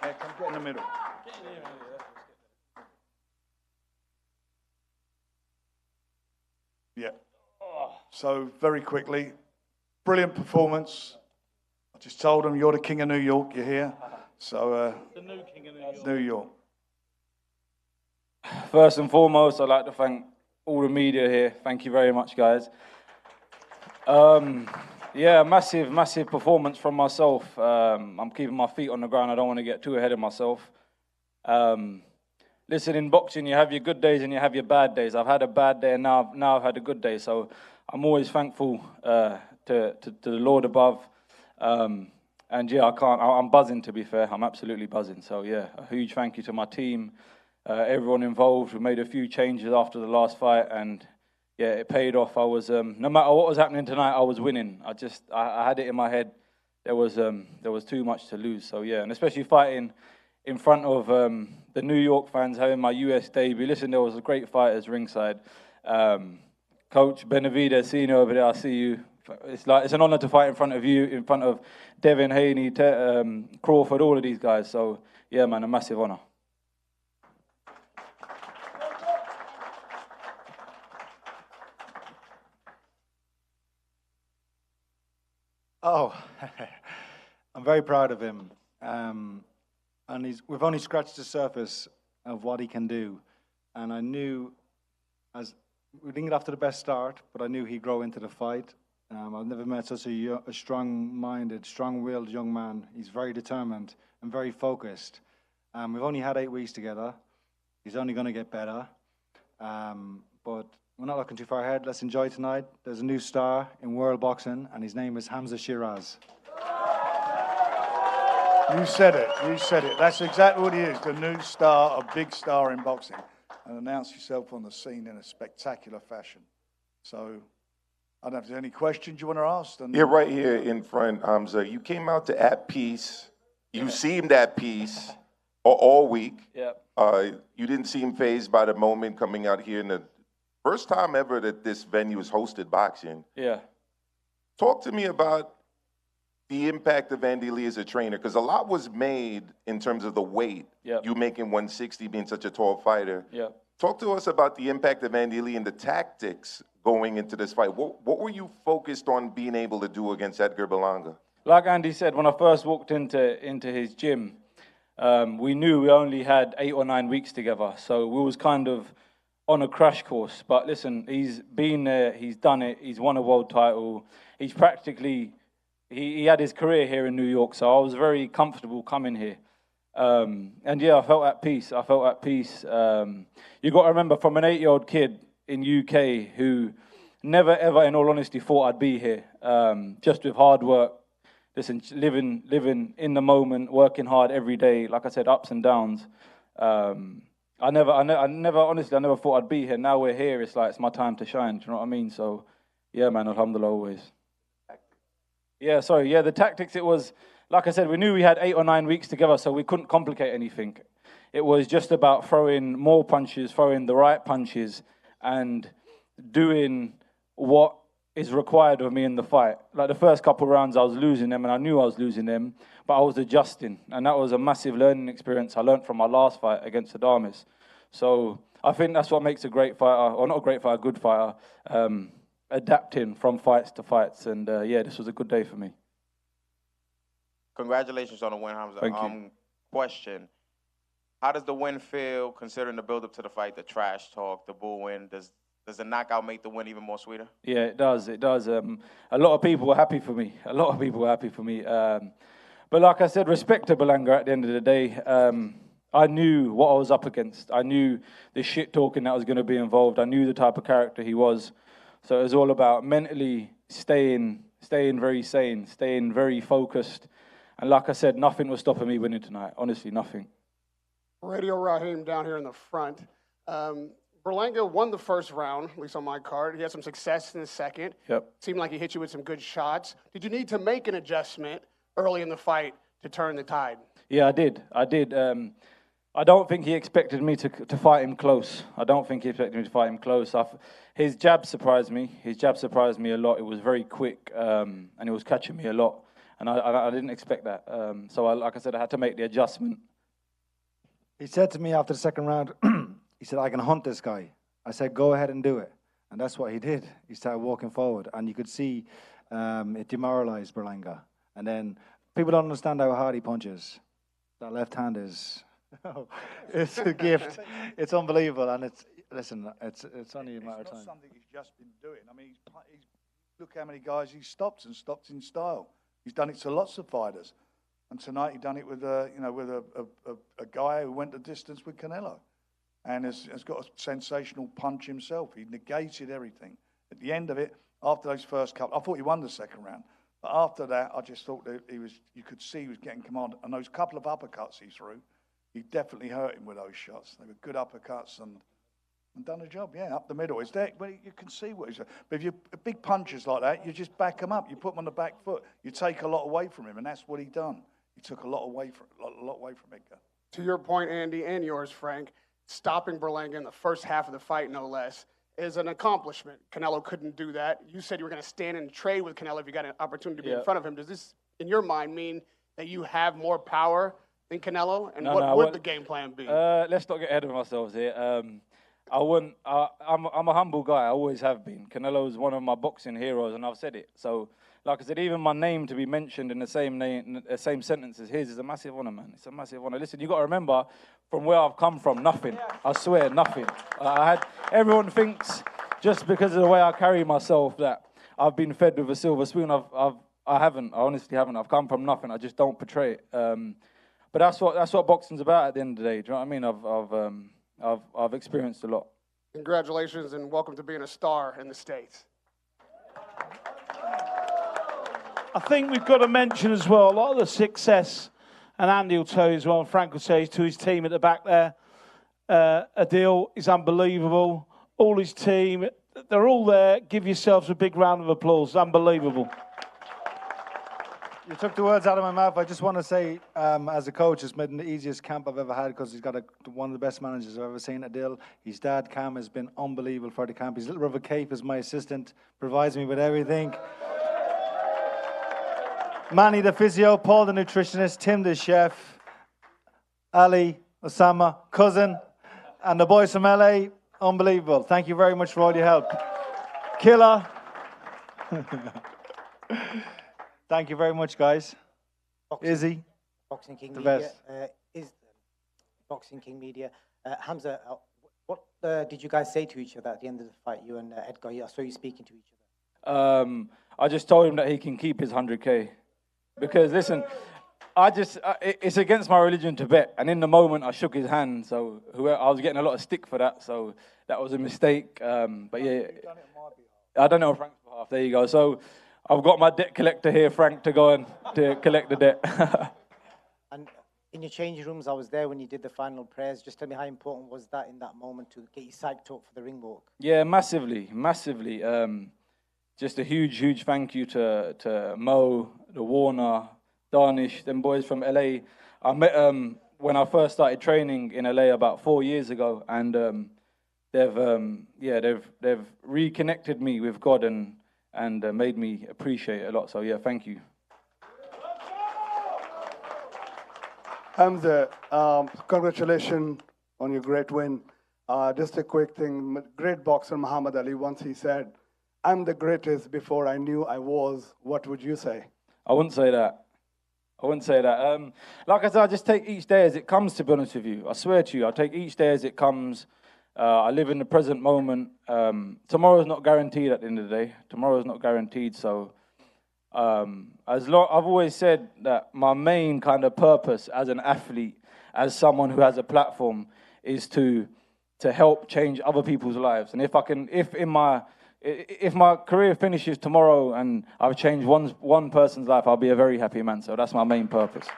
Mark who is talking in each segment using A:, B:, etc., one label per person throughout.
A: Yeah, come get in the middle. Yeah. So, very quickly, brilliant performance. I just told them you're the king of New York, you're here. So,
B: the new king of New York.
A: New York.
C: First and foremost, I'd like to thank all the media here. Thank you very much, guys. Yeah, massive performance from myself. I'm keeping my feet on the ground. I don't want to get too ahead of myself. Listen, in boxing, you have your good days and you have your bad days. I've had a bad day and now I've had a good day. So I'm always thankful to the Lord above. And yeah, I'm buzzing, to be fair. I'm absolutely buzzing. So yeah, a huge thank you to my team, everyone involved. We made a few changes after the last fight and yeah, it paid off. I was, no matter what was happening tonight, I was winning. I had it in my head. There was too much to lose. So yeah, and especially fighting in front of the New York fans, having my US debut. Listen, there was great fighters ringside. Coach Benavidez, seeing you over there, I see you. It's an honor to fight in front of you, in front of Devin Haney, Crawford, all of these guys. So yeah, man, a massive honor.
D: Oh, I'm very proud of him. And we've only scratched the surface of what he can do. And I knew, as we didn't get off to the best start, but I knew he'd grow into the fight. I've never met such a strong-minded, strong-willed young man. He's very determined and very focused. We've only had 8 weeks together. He's only going to get better. But we're not looking too far ahead. Let's enjoy tonight. There's a new star in world boxing, and his name is Hamzah Sheeraz.
A: You said it. You said it. That's exactly what he is, the new star, a big star in boxing. And announce yourself on the scene in a spectacular fashion. So, I don't know if there's any questions you want to ask.
E: Yeah, right here in front, Hamzah. You came out to at peace. You seemed at peace all week.
C: Yeah.
E: You didn't seem fazed by the moment coming out here in the first time ever that this venue has hosted boxing.
C: Yeah.
E: Talk to me about the impact of Andy Lee as a trainer, because a lot was made in terms of the weight.
C: Yep.
E: You making 160, being such a tall fighter.
C: Yeah.
E: Talk to us about the impact of Andy Lee and the tactics going into this fight. What were you focused on being able to do against Edgar Berlanga?
C: Like Andy said, when I first walked into his gym, we knew we only had 8 or 9 weeks together. So we was kind of on a crash course. But listen, he's been there, he's done it, he's won a world title. He's practically, he had his career here in New York, so I was very comfortable coming here. And yeah, I felt at peace. You got to remember, from an 8-year-old kid in UK who never ever, in all honesty, thought I'd be here, just with hard work, listen, living in the moment, working hard every day, like I said, ups and downs. I never thought I'd be here. Now we're here, it's like, it's my time to shine, do you know what I mean? So, yeah, man, alhamdulillah, always. Yeah, sorry, yeah, the tactics, it was, like I said, we knew we had 8 or 9 weeks together, so we couldn't complicate anything. It was just about throwing more punches, throwing the right punches, and doing what is required of me in the fight. Like the first couple of rounds, I was losing them, and I knew I was losing them, but I was adjusting, and that was a massive learning experience I learned from my last fight against Adamis. So I think that's what makes a great fighter, or not a great fighter, a good fighter, adapting from fights to fights, and yeah, this was a good day for me.
F: Congratulations on the win, Hamzah.
C: Thank you.
F: Question: how does the win feel, considering the build-up to the fight, the trash talk, the booing? Does the knockout make the win even more sweeter?
C: Yeah, it does. It does. A lot of people were happy for me. But like I said, respect to Berlanga at the end of the day. I knew what I was up against. I knew the shit talking that was going to be involved. I knew the type of character he was. So it was all about mentally staying very sane, staying very focused. And like I said, nothing was stopping me winning tonight. Honestly, nothing.
G: Radio Raheem down here in the front. Berlanga won the first round, at least on my card. He had some success in the second.
C: Yep.
G: Seemed like he hit you with some good shots. Did you need to make an adjustment early in the fight to turn the tide?
C: Yeah, I did. I don't think he expected me to fight him close. His jab surprised me. His jab surprised me a lot. It was very quick, and it was catching me a lot. and I didn't expect that. So, like I said, I had to make the adjustment.
D: He said to me after the second round, he said, I can hunt this guy. I said, go ahead and do it. And that's what he did. He started walking forward, and you could see it demoralized Berlanga. And then people don't understand how hard he punches. That left hand is, it's a gift. It's unbelievable, and it's only a matter of time.
A: It's not something he's just been doing. I mean, he's look how many guys he's stopped and stopped in style. He's done it to lots of fighters, and tonight he done it with a guy who went the distance with Canelo, and has got a sensational punch himself. He negated everything. At the end of it, after those first couple, I thought he won the second round. But after that, I just thought that you could see he was getting command. And those couple of uppercuts he threw, he definitely hurt him with those shots. They were good uppercuts and done the job, yeah, up the middle. It's there, well, you can see what he's doing. But if you're big punches like that, you just back him up. You put him on the back foot. You take a lot away from him, and that's what he done. He took a lot away from Edgar.
G: To your point, Andy, and yours, Frank, stopping Berlanga in the first half of the fight, no less, is an accomplishment. Canelo couldn't do that. You said you were going to stand and trade with Canelo if you got an opportunity to be in front of him. Does this, in your mind, mean that you have more power than Canelo? And what would the game plan be?
C: Let's not get ahead of ourselves here. I'm a humble guy. I always have been. Canelo is one of my boxing heroes, and I've said it. So, like I said, even my name to be mentioned in the same sentence as his is a massive honor, man. It's a massive honor. Listen, you got to remember, from where I've come from, nothing. I swear, nothing. Everyone thinks just because of the way I carry myself that I've been fed with a silver spoon. I haven't. I honestly haven't. I've come from nothing. I just don't portray it. But that's what boxing's about at the end of the day. Do you know what I mean? I've experienced a lot.
G: Congratulations and welcome to being a star in the States.
B: I think we've got to mention as well a lot of the success, and Andy will tell you as well, and Frank will say to his team at the back there. Adil is unbelievable. All his team, they're all there. Give yourselves a big round of applause. Unbelievable.
D: You took the words out of my mouth. I just want to say, as a coach, it's been the easiest camp I've ever had because he's got one of the best managers I've ever seen, Adil. His dad, Cam, has been unbelievable for the camp. His little brother, Cape, is my assistant, provides me with everything. Manny, the physio, Paul, the nutritionist, Tim, the chef, Ali, Osama, cousin, and the boys from LA, unbelievable. Thank you very much for all your help. Killer. Thank you very much, guys. Izzy,
H: Boxing King
D: the
H: Media
D: best.
H: is Boxing King Media. Hamzah, what did you guys say to each other at the end of the fight? You and Edgar. I saw you speaking to each other.
C: I just told him that he can keep his 100K, because listen, it's against my religion to bet, and in the moment I shook his hand. So I was getting a lot of stick for that. So that was a mistake. But yeah, I don't know on Frank's behalf. There you go. So I've got my debt collector here, Frank, to go and to collect the debt.
H: And in your changing rooms, I was there when you did the final prayers. Just tell me how important was that in that moment to get you psyched up for the ring walk?
C: Yeah, massively. Just a huge thank you to Mo, the Warner, Darnish, them boys from LA. I met when I first started training in LA about 4 years ago, and they've reconnected me with God and made me appreciate it a lot. So yeah, thank you.
I: Hamzah, congratulations on your great win. Just a quick thing, great boxer Muhammad Ali, once he said, I'm the greatest before I knew I was. What would you say?
C: I wouldn't say that. Like I said, I just take each day as it comes, to be honest with you. I swear to you, I take each day as it comes. I live in the present moment. Tomorrow's not guaranteed at the end of the day. Tomorrow's not guaranteed, so I've always said that my main kind of purpose as an athlete, as someone who has a platform, is to help change other people's lives. And if my career finishes tomorrow and I've changed one person's life, I'll be a very happy man. So that's my main purpose.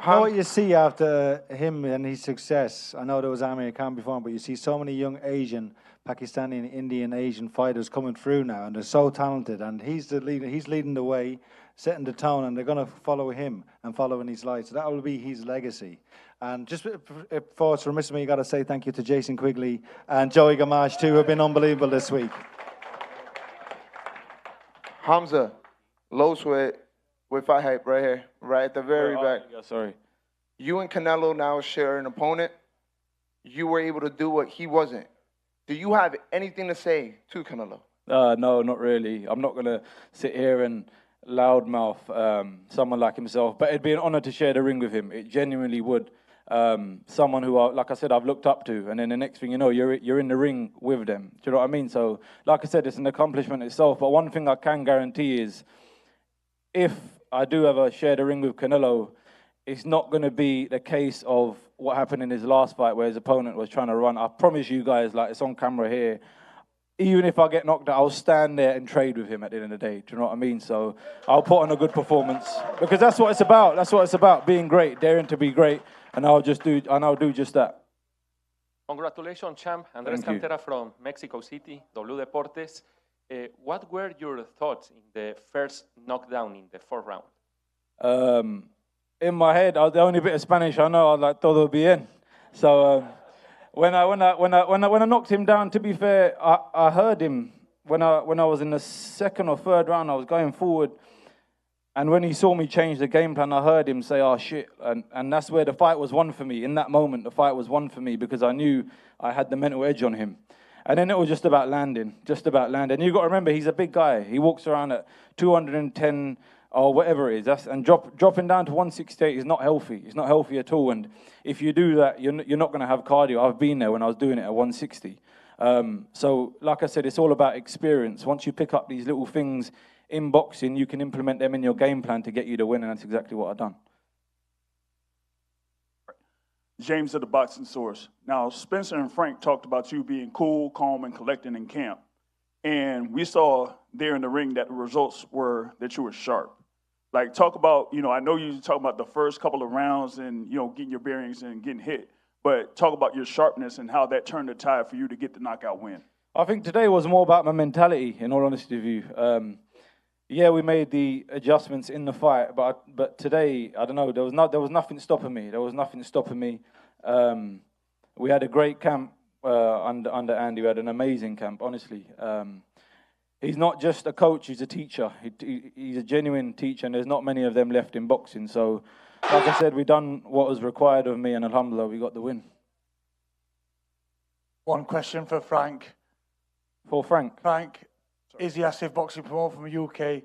D: What you see after him and his success, I know there was Amir Khan before, but you see so many young Asian, Pakistani and Indian Asian fighters coming through now, and they're so talented, and he's the leader. He's leading the way, setting the tone, and they're going to follow him and follow in his light. So that will be his legacy. And just before it's remiss of me, you got to say thank you to Jason Quigley and Joey Gamache too, who have been unbelievable this week.
J: Hamzah, low sweat with fight hype right here, right at the very back.
C: Sorry.
J: You and Canelo now share an opponent. You were able to do what he wasn't. Do you have anything to say to Canelo?
C: No, not really. I'm not going to sit here and loudmouth someone like himself, but it'd be an honor to share the ring with him. It genuinely would. Someone who, like I said, I've looked up to, and then the next thing you know, you're in the ring with them. Do you know what I mean? So, like I said, it's an accomplishment itself, but one thing I can guarantee is if I do ever share the ring with Canelo, it's not going to be the case of what happened in his last fight where his opponent was trying to run. I promise you guys, like it's on camera here, even if I get knocked out, I'll stand there and trade with him at the end of the day. Do you know what I mean? So I'll put on a good performance because that's what it's about. That's what it's about, being great, daring to be great, and I'll do just that.
K: Congratulations, champ. Andres Cantera from Mexico City, W Deportes. What were your thoughts in the first knockdown in the fourth round?
C: In my head, the only bit of Spanish I know, I was like todo bien. So when I knocked him down, to be fair, I heard him when I was in the second or third round. I was going forward, and when he saw me change the game plan, I heard him say, "Oh shit!" And that's where the fight was won for me. In that moment, the fight was won for me because I knew I had the mental edge on him. And then it was just about landing, And you got to remember, he's a big guy. He walks around at 210 or whatever it is. And dropping down to 168 is not healthy. It's not healthy at all. And if you do that, you're not going to have cardio. I've been there when I was doing it at 160. So, like I said, it's all about experience. Once you pick up these little things in boxing, you can implement them in your game plan to get you the win, and that's exactly what I've done.
L: James of the Boxing Source. Now, Spencer and Frank talked about you being cool, calm, and collected in camp. And we saw there in the ring that the results were that you were sharp. Like, talk about, I know you talk about the first couple of rounds and, getting your bearings and getting hit. But talk about your sharpness and how that turned the tide for you to get the knockout win.
C: I think today was more about my mentality, in all honesty with you. Yeah, we made the adjustments in the fight, but today, I don't know, there was nothing stopping me. We had a great camp under Andy. We had an amazing camp, honestly. He's not just a coach, he's a teacher. He's a genuine teacher, and there's not many of them left in boxing. So, like I said, we done what was required of me, and alhamdulillah, we got the win.
M: One question for Frank. Frank, is the Asif boxing promoter from the UK.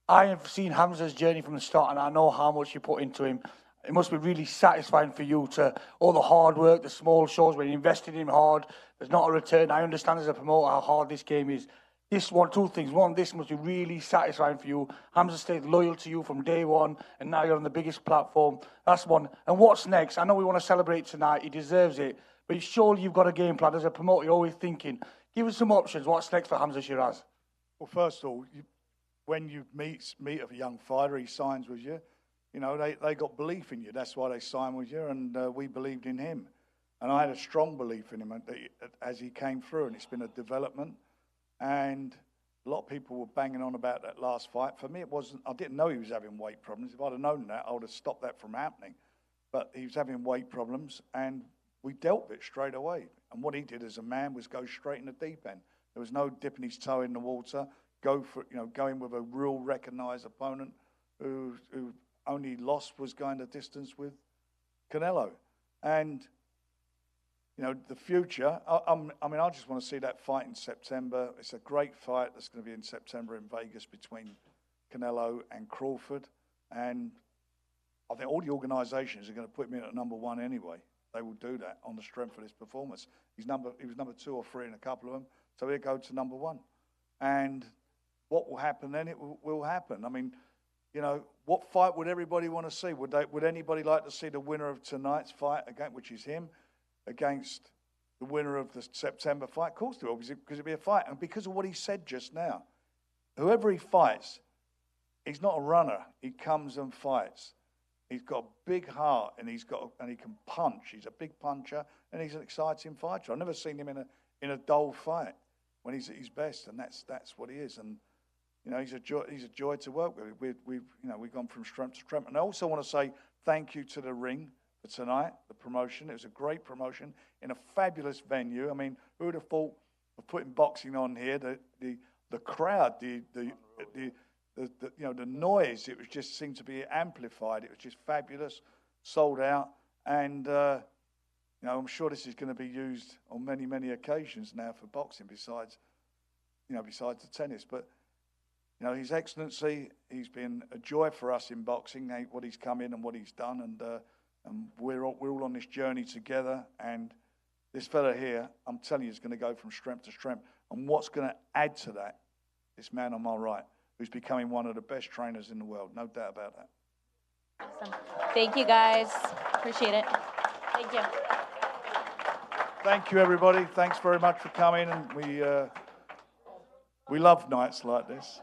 M: I have seen Hamzah's journey from the start, and I know how much you put into him. It must be really satisfying for you to all the hard work, the small shows where you invested in him hard. There's not a return. I understand as a promoter how hard this game is. Two things. One, this must be really satisfying for you. Hamzah stayed loyal to you from day one, and now you're on the biggest platform. That's one. And what's next? I know we want to celebrate tonight. He deserves it. But surely you've got a game plan. As a promoter, you're always thinking, give us some options. What's next for Hamzah Sheeraz?
A: Well, first of all, when you meet a young fighter, he signs with you. They got belief in you. That's why they signed with you, and we believed in him. And I had a strong belief in him as he came through, and it's been a development. And a lot of people were banging on about that last fight. For me, it wasn't. I didn't know he was having weight problems. If I'd have known that, I would have stopped that from happening. But he was having weight problems, and we dealt with it straight away. And what he did as a man was go straight in the deep end. There was no dipping his toe in the water. Going with a real recognised opponent who only lost was going the distance with Canelo. And, the future, I just want to see that fight in September. It's a great fight that's going to be in September in Vegas between Canelo and Crawford. And I think all the organisations are going to put him in at number one anyway. They will do that on the strength of his performance. He was number 2 or 3 in a couple of them, so he'll go to number 1. And what will happen then? It will happen. What fight would everybody want to see? Would anybody like to see the winner of tonight's fight, which is him, against the winner of the September fight? Of course they will, because it'll be a fight. And because of what he said just now, whoever he fights, he's not a runner. He comes and fights. He's got a big heart, and he can punch. He's a big puncher, and he's an exciting fighter. I've never seen him in a dull fight when he's at his best, and that's what he is. And he's a joy to work with. We've gone from strength to strength. And I also want to say thank you to the ring for tonight, the promotion. It was a great promotion in a fabulous venue. Who would have thought of putting boxing on here? The crowd, the the noise, it was just seemed to be amplified. It was just fabulous, sold out, and I'm sure this is going to be used on many, many occasions now for boxing. Besides the tennis, but His Excellency, he's been a joy for us in boxing. What he's come in and what he's done, and we're all on this journey together. And this fella here, I'm telling you, is going to go from strength to strength. And what's going to add to that? This man on my right, who's becoming one of the best trainers in the world, no doubt about that.
N: Awesome. Thank you, guys. Appreciate it. Thank you.
A: Thank you, everybody. Thanks very much for coming, and we love nights like this.